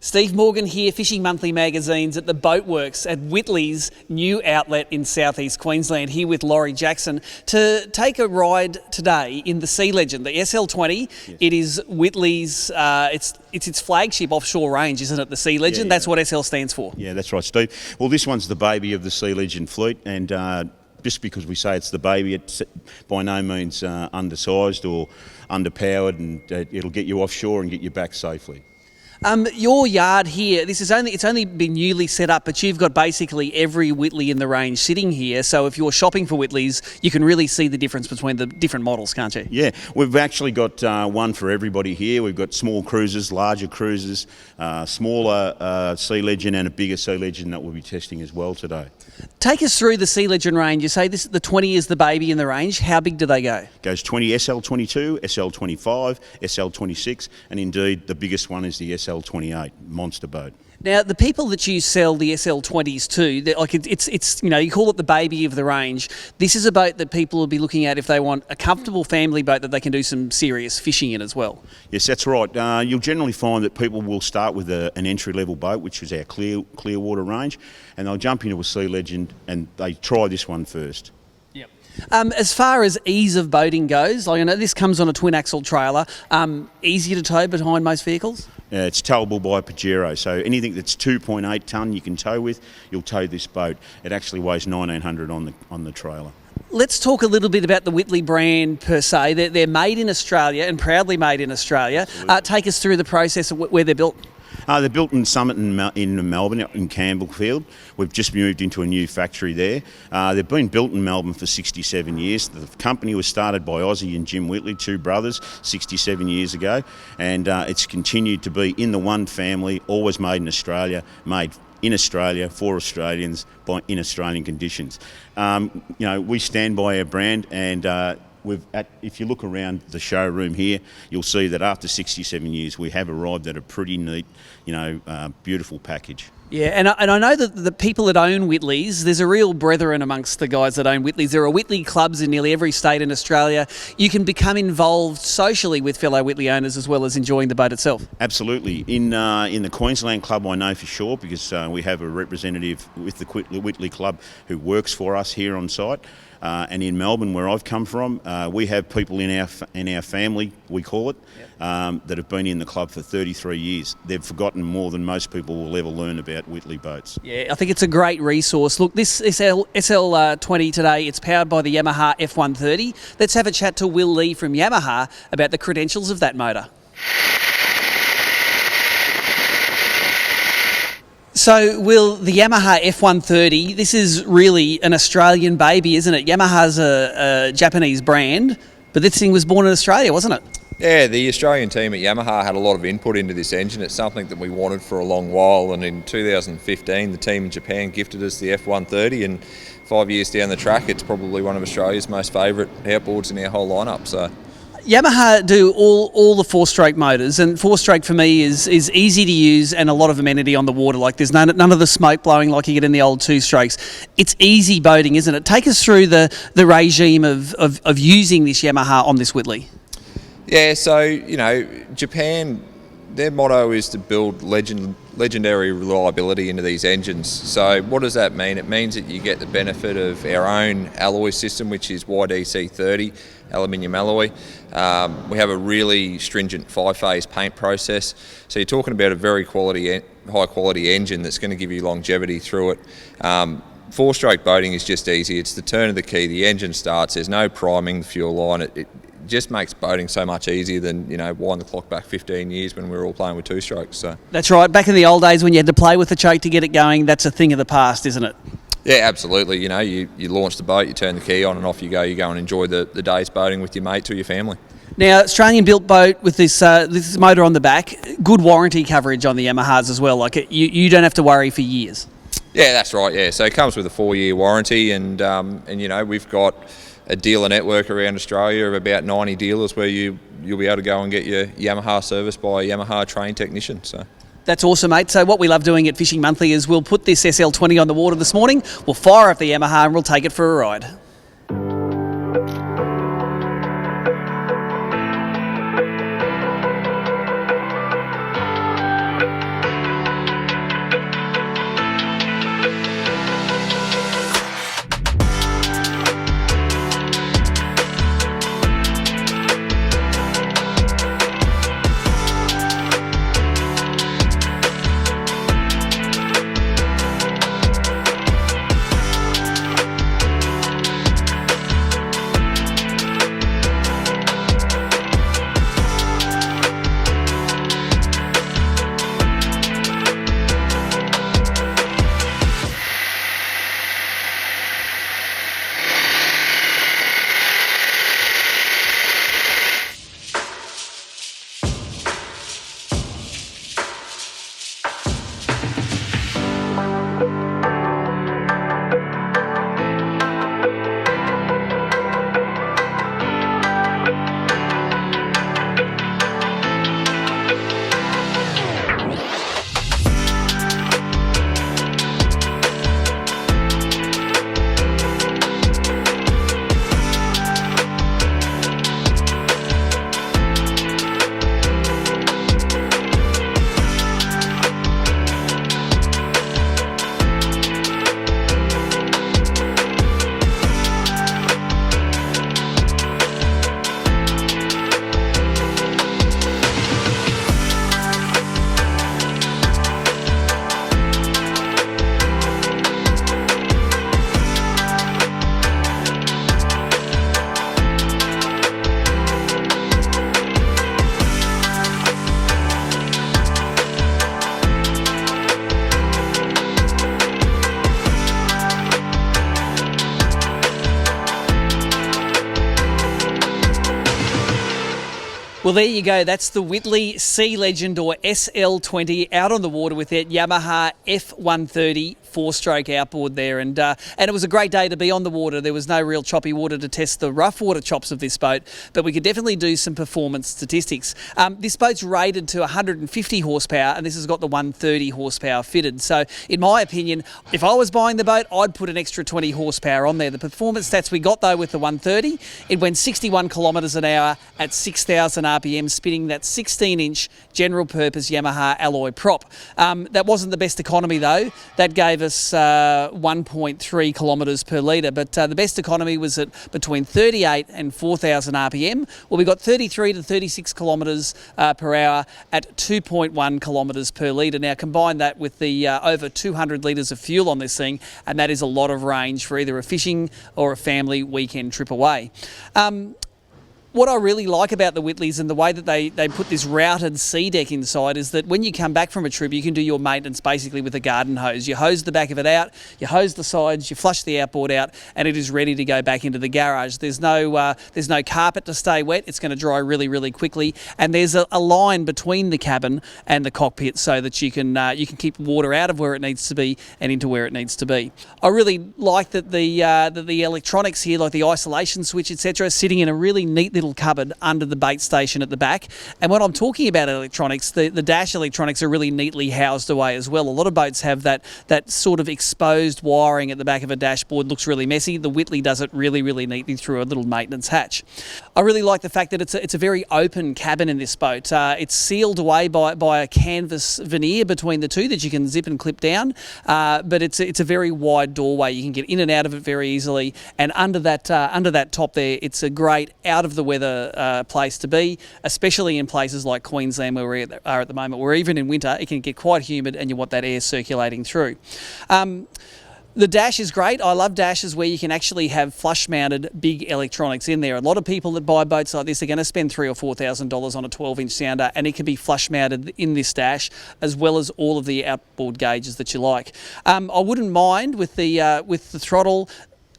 Steve Morgan here, Fishing Monthly magazines at the Boatworks at Whitley's new outlet in southeast Queensland, here with Laurie Jackson to take a ride today in the Sea Legend, the SL20. Yes. It is Whitley's, it's its flagship offshore range, isn't it, the Sea Legend? That's what SL stands for. Yeah, that's right, Steve. Well, this one's the baby of the Sea Legend fleet, and just because we say it's the baby, it's by no means undersized or underpowered, and it'll get you offshore and get you back safely. Your yard here, it's only been newly set up, but you've got basically every Whitley in the range sitting here. So if you're shopping for Whitleys, you can really see the difference between the different models, can't you? Yeah, we've actually got one for everybody here. We've got small cruisers, larger cruisers, smaller Sea Legend and a bigger Sea Legend that we'll be testing as well today. Take us through the Sea Legend range. You say the 20 is the baby in the range. How big do they go? Goes 20 SL22, SL25, SL26, and indeed the biggest one is the SL28 monster boat. Now, the people that you sell the SL20s to, it's you call it the baby of the range. This is a boat that people will be looking at if they want a comfortable family boat that they can do some serious fishing in as well. Yes, that's right. You'll generally find that people will start with an entry-level boat, which is our clear water range, and they'll jump into a Sea Legend and they try this one first. Yep. As far as ease of boating goes, I know this comes on a twin-axle trailer. Easy to tow behind most vehicles? It's towable by a Pajero, so anything that's 2.8 tonne you can tow with, you'll tow this boat. It actually weighs 1900 on the trailer. Let's talk a little bit about the Whitley brand per se. They're made in Australia and proudly made in Australia. Take us through the process of where they're built. They're built in Summit in Melbourne, in Campbellfield. We've just moved into a new factory there. They've been built in Melbourne for 67 years. The company was started by Aussie and Jim Whitley, two brothers, 67 years ago, and it's continued to be in the one family, always made in Australia, made in Australia for Australians in Australian conditions. We stand by our brand, and if you look around the showroom here, you'll see that after 67 years, we have arrived at a pretty neat, beautiful package. Yeah, and I know that the people that own Whitleys, there's a real brethren amongst the guys that own Whitleys. There are Whitley clubs in nearly every state in Australia. You can become involved socially with fellow Whitley owners as well as enjoying the boat itself. Absolutely. In the Queensland Club, I know for sure, because we have a representative with the Whitley Club who works for us here on site. And in Melbourne, where I've come from, we have people in our family, we call it, that have been in the club for 33 years. They've forgotten more than most people will ever learn about Whitley boats. Yeah, I think it's a great resource. Look, this SL20 today, it's powered by the Yamaha F130. Let's have a chat to Will Lee from Yamaha about the credentials of that motor. So, Will, the Yamaha F130, this is really an Australian baby, isn't it? Yamaha's a Japanese brand, but this thing was born in Australia, wasn't it? Yeah, the Australian team at Yamaha had a lot of input into this engine. It's something that we wanted for a long while, and in 2015 the team in Japan gifted us the F130, and 5 years down the track it's probably one of Australia's most favourite outboards in our whole lineup. So Yamaha do all the four-stroke motors, and four-stroke for me is easy to use and a lot of amenity on the water. Like there's none of the smoke blowing like you get in the old two-strokes. It's easy boating, isn't it? Take us through the regime of using this Yamaha on this Whitley. Yeah, so Japan, their motto is to build legendary reliability into these engines. So what does that mean? It means that you get the benefit of our own alloy system, which is YDC30 aluminium alloy. We have a really stringent 5-phase paint process. So you're talking about a very high quality engine that's going to give you longevity through it. Four-stroke boating is just easy. It's the turn of the key, the engine starts, there's no priming the fuel line. It just makes boating so much easier than wind the clock back 15 years when we were all playing with two-strokes. So that's right. Back in the old days when you had to play with the choke to get it going, that's a thing of the past, isn't it? Yeah, absolutely. You launch the boat, you turn the key on and off you go. You go and enjoy the day's boating with your mates or your family. Now, Australian-built boat with this motor on the back, good warranty coverage on the Yamahas as well. Like you don't have to worry for years. Yeah, that's right. Yeah, so it comes with a 4-year warranty, and we've got a dealer network around Australia of about 90 dealers where you'll be able to go and get your Yamaha serviced by a Yamaha trained technician. So that's awesome, mate. So what we love doing at Fishing Monthly is we'll put this SL20 on the water this morning, we'll fire up the Yamaha and we'll take it for a ride. Well, there you go. That's the Whitley Sea Legend, or SL20, out on the water with that Yamaha F130 four-stroke outboard there. And it was a great day to be on the water. There was no real choppy water to test the rough water chops of this boat, but we could definitely do some performance statistics. This boat's rated to 150 horsepower, and this has got the 130 horsepower fitted. So, in my opinion, if I was buying the boat, I'd put an extra 20 horsepower on there. The performance stats we got, though, with the 130, it went 61 kilometres an hour at 6,000 RPM, spinning that 16-inch general-purpose Yamaha alloy prop. That wasn't the best economy, though. That gave us 1.3 kilometres per litre, but the best economy was at between 38 and 4,000 RPM. Well, we got 33 to 36 kilometres per hour at 2.1 kilometres per litre. Now, combine that with the over 200 litres of fuel on this thing, and that is a lot of range for either a fishing or a family weekend trip away. What I really like about the Whitleys and the way that they put this routed sea deck inside is that when you come back from a trip, you can do your maintenance basically with a garden hose. You hose the back of it out, you hose the sides, you flush the outboard out, and it is ready to go back into the garage. There's no carpet to stay wet. It's going to dry really, really quickly, and there's a line between the cabin and the cockpit so that you can keep water out of where it needs to be and into where it needs to be. I really like that the electronics here, like the isolation switch, etc., is sitting in a really neat little cupboard under the bait station at the back. And when I'm talking about electronics, the dash electronics are really neatly housed away as well. A lot of boats have that sort of exposed wiring at the back of a dashboard. Looks really messy. The Whitley does it really, really neatly through a little maintenance hatch. I really like the fact that it's a very open cabin in this boat. It's sealed away by a canvas veneer between the two that you can zip and clip down, but it's a very wide doorway. You can get in and out of it very easily, and under that top there, it's a great out of the weather place to be, especially in places like Queensland where we are at the moment, where even in winter it can get quite humid and you want that air circulating through. The dash is great. I love dashes where you can actually have flush-mounted big electronics in there. A lot of people that buy boats like this are going to spend $3,000 or $4,000 on a 12-inch sounder, and it can be flush-mounted in this dash, as well as all of the outboard gauges that you like. I wouldn't mind with the throttle.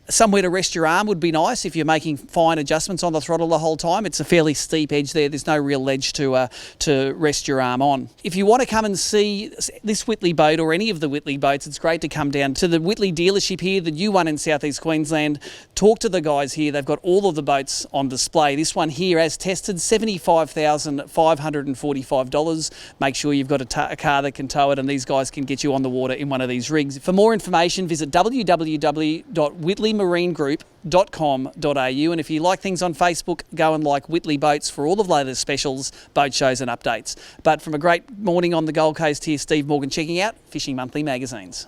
Somewhere to rest your arm would be nice if you're making fine adjustments on the throttle the whole time. It's a fairly steep edge there. There's no real ledge to rest your arm on. If you want to come and see this Whitley boat or any of the Whitley boats, it's great to come down to the Whitley dealership here, the new one in southeast Queensland. Talk to the guys here. They've got all of the boats on display. This one here, as tested, $75,545. Make sure you've got a car that can tow it, and these guys can get you on the water in one of these rigs. For more information, visit www.whitleymarinegroup.com.au, and if you like things on Facebook, go and like Whitley Boats for all of the latest specials, boat shows and updates. But from a great morning on the Gold Coast here, Steve Morgan checking out Fishing Monthly magazines.